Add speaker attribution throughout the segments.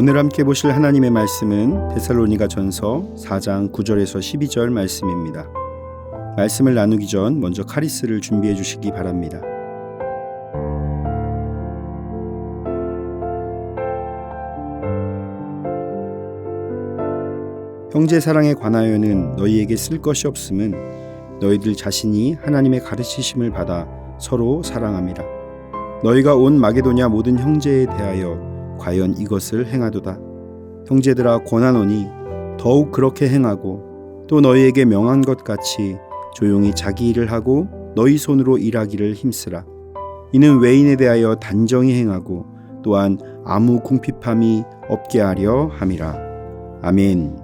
Speaker 1: 오늘 함께 보실 하나님의 말씀은 데살로니가 전서 4장 9절에서 12절 말씀입니다. 말씀을 나누기 전 먼저 카리스를 준비해 주시기 바랍니다. 형제 사랑에 관하여는 너희에게 쓸 것이 없음은 너희들 자신이 하나님의 가르치심을 받아 서로 사랑함이라. 너희가 온 마게도냐 모든 형제에 대하여 과연 이것을 행하도다. 형제들아 권하노니 더욱 그렇게 행하고 또 너희에게 명한 것 같이 조용히 자기 일을 하고 너희 손으로 일하기를 힘쓰라. 이는 외인에 대하여 단정히 행하고 또한 아무 궁핍함이 없게 하려 함이라. 아멘.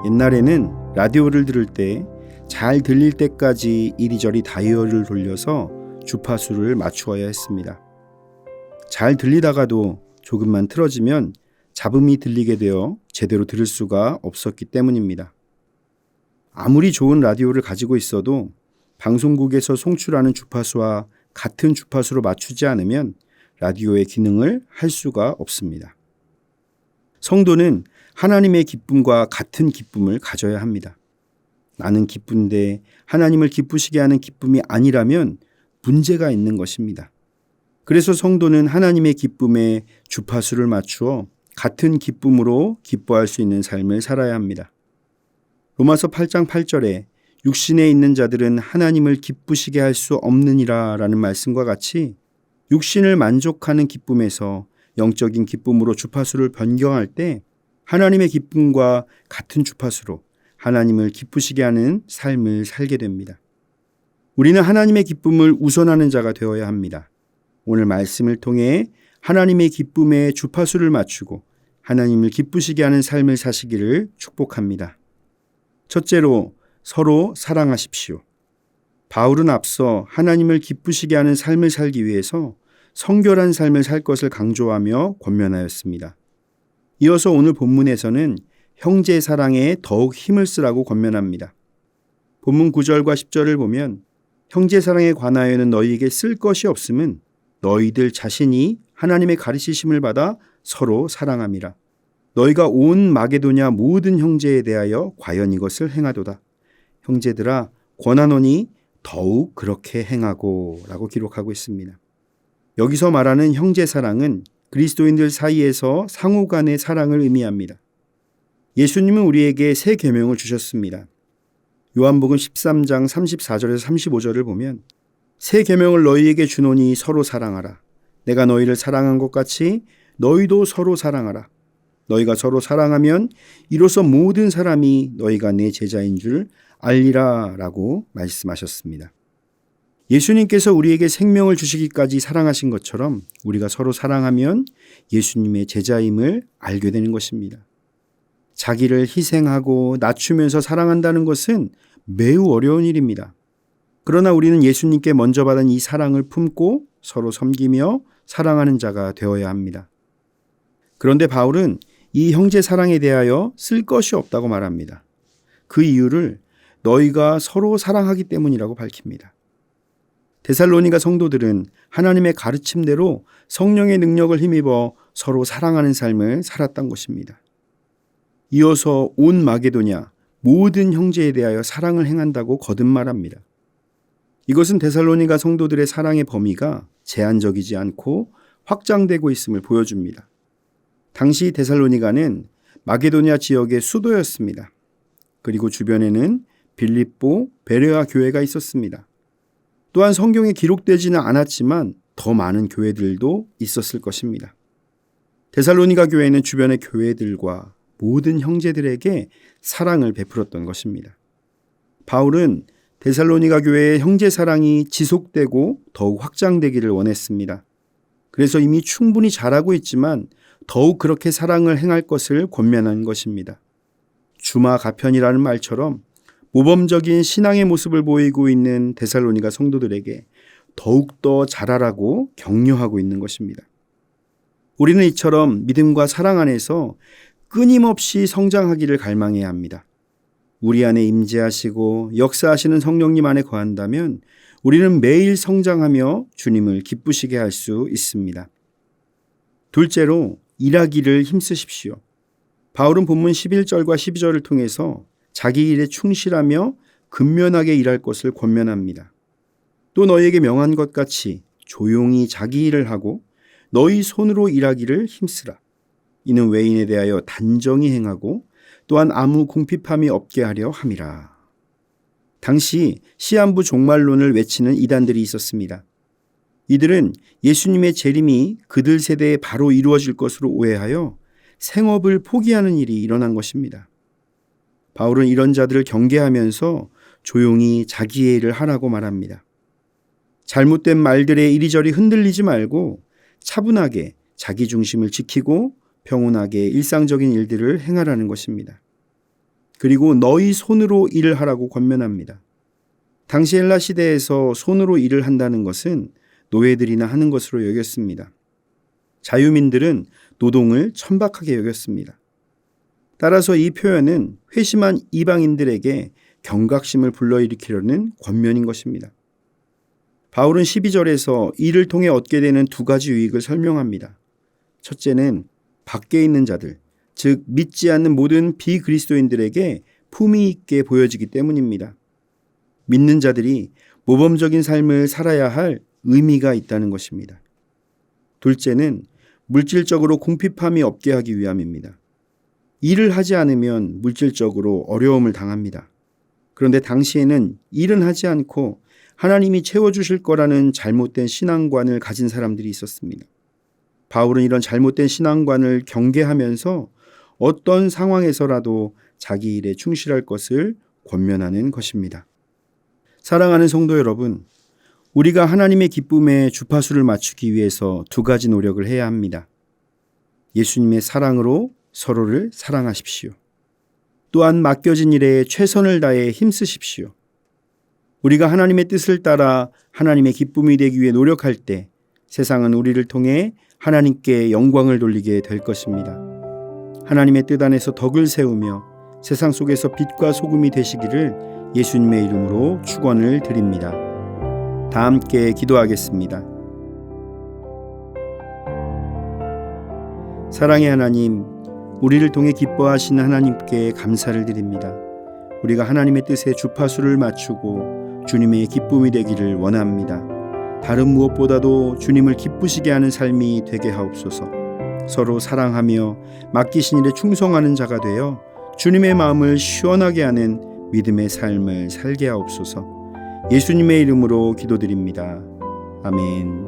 Speaker 1: 옛날에는 라디오를 들을 때 잘 들릴 때까지 이리저리 다이얼을 돌려서 주파수를 맞추어야 했습니다. 잘 들리다가도 조금만 틀어지면 잡음이 들리게 되어 제대로 들을 수가 없었기 때문입니다. 아무리 좋은 라디오를 가지고 있어도 방송국에서 송출하는 주파수와 같은 주파수로 맞추지 않으면 라디오의 기능을 할 수가 없습니다. 성도는 하나님의 기쁨과 같은 기쁨을 가져야 합니다. 나는 기쁜데 하나님을 기쁘시게 하는 기쁨이 아니라면 문제가 있는 것입니다. 그래서 성도는 하나님의 기쁨에 주파수를 맞추어 같은 기쁨으로 기뻐할 수 있는 삶을 살아야 합니다. 로마서 8장 8절에 육신에 있는 자들은 하나님을 기쁘시게 할 수 없느니라 라는 말씀과 같이 육신을 만족하는 기쁨에서 영적인 기쁨으로 주파수를 변경할 때 하나님의 기쁨과 같은 주파수로 하나님을 기쁘시게 하는 삶을 살게 됩니다. 우리는 하나님의 기쁨을 우선하는 자가 되어야 합니다. 오늘 말씀을 통해 하나님의 기쁨에 주파수를 맞추고 하나님을 기쁘시게 하는 삶을 사시기를 축복합니다. 첫째로 서로 사랑하십시오. 바울은 앞서 하나님을 기쁘시게 하는 삶을 살기 위해서 성결한 삶을 살 것을 강조하며 권면하였습니다. 이어서 오늘 본문에서는 형제 사랑에 더욱 힘을 쓰라고 권면합니다. 본문 9절과 10절을 보면 형제 사랑에 관하여는 너희에게 쓸 것이 없음은 너희들 자신이 하나님의 가르치심을 받아 서로 사랑함이라. 너희가 온 마게도냐 모든 형제에 대하여 과연 이것을 행하도다. 형제들아 권하노니 더욱 그렇게 행하고 라고 기록하고 있습니다. 여기서 말하는 형제 사랑은 그리스도인들 사이에서 상호 간의 사랑을 의미합니다. 예수님은 우리에게 새 계명을 주셨습니다. 요한복음 13장 34절에서 35절을 보면 새 계명을 너희에게 주노니 서로 사랑하라. 내가 너희를 사랑한 것 같이 너희도 서로 사랑하라. 너희가 서로 사랑하면 이로써 모든 사람이 너희가 내 제자인 줄 알리라 라고 말씀하셨습니다. 예수님께서 우리에게 생명을 주시기까지 사랑하신 것처럼 우리가 서로 사랑하면 예수님의 제자임을 알게 되는 것입니다. 자기를 희생하고 낮추면서 사랑한다는 것은 매우 어려운 일입니다. 그러나 우리는 예수님께 먼저 받은 이 사랑을 품고 서로 섬기며 사랑하는 자가 되어야 합니다. 그런데 바울은 이 형제 사랑에 대하여 쓸 것이 없다고 말합니다. 그 이유를 너희가 서로 사랑하기 때문이라고 밝힙니다. 데살로니가 성도들은 하나님의 가르침대로 성령의 능력을 힘입어 서로 사랑하는 삶을 살았던 것입니다. 이어서 온 마게도냐 모든 형제에 대하여 사랑을 행한다고 거듭말합니다. 이것은 데살로니가 성도들의 사랑의 범위가 제한적이지 않고 확장되고 있음을 보여줍니다. 당시 데살로니가는 마게도냐 지역의 수도였습니다. 그리고 주변에는 빌립보, 베레아 교회가 있었습니다. 또한 성경에 기록되지는 않았지만 더 많은 교회들도 있었을 것입니다. 데살로니가 교회는 주변의 교회들과 모든 형제들에게 사랑을 베풀었던 것입니다. 바울은 데살로니가 교회의 형제 사랑이 지속되고 더욱 확장되기를 원했습니다. 그래서 이미 충분히 잘하고 있지만 더욱 그렇게 사랑을 행할 것을 권면한 것입니다. 주마 가편이라는 말처럼 모범적인 신앙의 모습을 보이고 있는 데살로니가 성도들에게 더욱더 잘하라고 격려하고 있는 것입니다. 우리는 이처럼 믿음과 사랑 안에서 끊임없이 성장하기를 갈망해야 합니다. 우리 안에 임재하시고 역사하시는 성령님 안에 거한다면 우리는 매일 성장하며 주님을 기쁘시게 할 수 있습니다. 둘째로 일하기를 힘쓰십시오. 바울은 본문 11절과 12절을 통해서 자기 일에 충실하며 근면하게 일할 것을 권면합니다. 또 너희에게 명한 것 같이 조용히 자기 일을 하고 너희 손으로 일하기를 힘쓰라. 이는 외인에 대하여 단정히 행하고 또한 아무 궁핍함이 없게 하려 함이라. 당시 시한부 종말론을 외치는 이단들이 있었습니다. 이들은 예수님의 재림이 그들 세대에 바로 이루어질 것으로 오해하여 생업을 포기하는 일이 일어난 것입니다. 바울은 이런 자들을 경계하면서 조용히 자기의 일을 하라고 말합니다. 잘못된 말들에 이리저리 흔들리지 말고 차분하게 자기 중심을 지키고 평온하게 일상적인 일들을 행하라는 것입니다. 그리고 너희 손으로 일을 하라고 권면합니다. 당시 헬라 시대에서 손으로 일을 한다는 것은 노예들이나 하는 것으로 여겼습니다. 자유민들은 노동을 천박하게 여겼습니다. 따라서 이 표현은 회심한 이방인들에게 경각심을 불러일으키려는 권면인 것입니다. 바울은 12절에서 일을 통해 얻게 되는 두 가지 유익을 설명합니다. 첫째는 밖에 있는 자들, 즉 믿지 않는 모든 비그리스도인들에게 품위 있게 보여지기 때문입니다. 믿는 자들이 모범적인 삶을 살아야 할 의미가 있다는 것입니다. 둘째는 물질적으로 궁핍함이 없게 하기 위함입니다. 일을 하지 않으면 물질적으로 어려움을 당합니다. 그런데 당시에는 일은 하지 않고 하나님이 채워주실 거라는 잘못된 신앙관을 가진 사람들이 있었습니다. 바울은 이런 잘못된 신앙관을 경계하면서 어떤 상황에서라도 자기 일에 충실할 것을 권면하는 것입니다. 사랑하는 성도 여러분, 우리가 하나님의 기쁨에 주파수를 맞추기 위해서 두 가지 노력을 해야 합니다. 예수님의 사랑으로 서로를 사랑하십시오. 또한 맡겨진 일에 최선을 다해 힘쓰십시오. 우리가 하나님의 뜻을 따라 하나님의 기쁨이 되기 위해 노력할 때 세상은 우리를 통해 하나님께 영광을 돌리게 될 것입니다. 하나님의 뜻 안에서 덕을 세우며 세상 속에서 빛과 소금이 되시기를 예수님의 이름으로 축원을 드립니다. 다 함께 기도하겠습니다. 사랑의 하나님, 우리를 통해 기뻐하시는 하나님께 감사를 드립니다. 우리가 하나님의 뜻에 주파수를 맞추고 주님의 기쁨이 되기를 원합니다. 다른 무엇보다도 주님을 기쁘시게 하는 삶이 되게 하옵소서. 서로 사랑하며 맡기신 일에 충성하는 자가 되어 주님의 마음을 시원하게 하는 믿음의 삶을 살게 하옵소서. 예수님의 이름으로 기도드립니다. 아멘.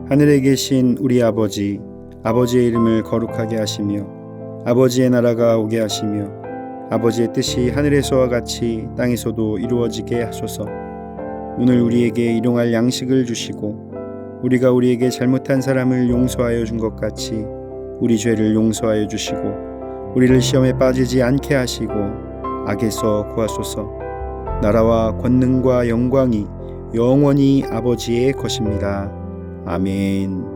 Speaker 1: 하늘에 계신 우리 아버지, 아버지의 이름을 거룩하게 하시며 아버지의 나라가 오게 하시며 아버지의 뜻이 하늘에서와 같이 땅에서도 이루어지게 하소서. 오늘 우리에게 일용할 양식을 주시고 우리가 우리에게 잘못한 사람을 용서하여 준 것 같이 우리 죄를 용서하여 주시고 우리를 시험에 빠지지 않게 하시고 악에서 구하소서. 나라와 권능과 영광이 영원히 아버지의 것입니다. 아멘.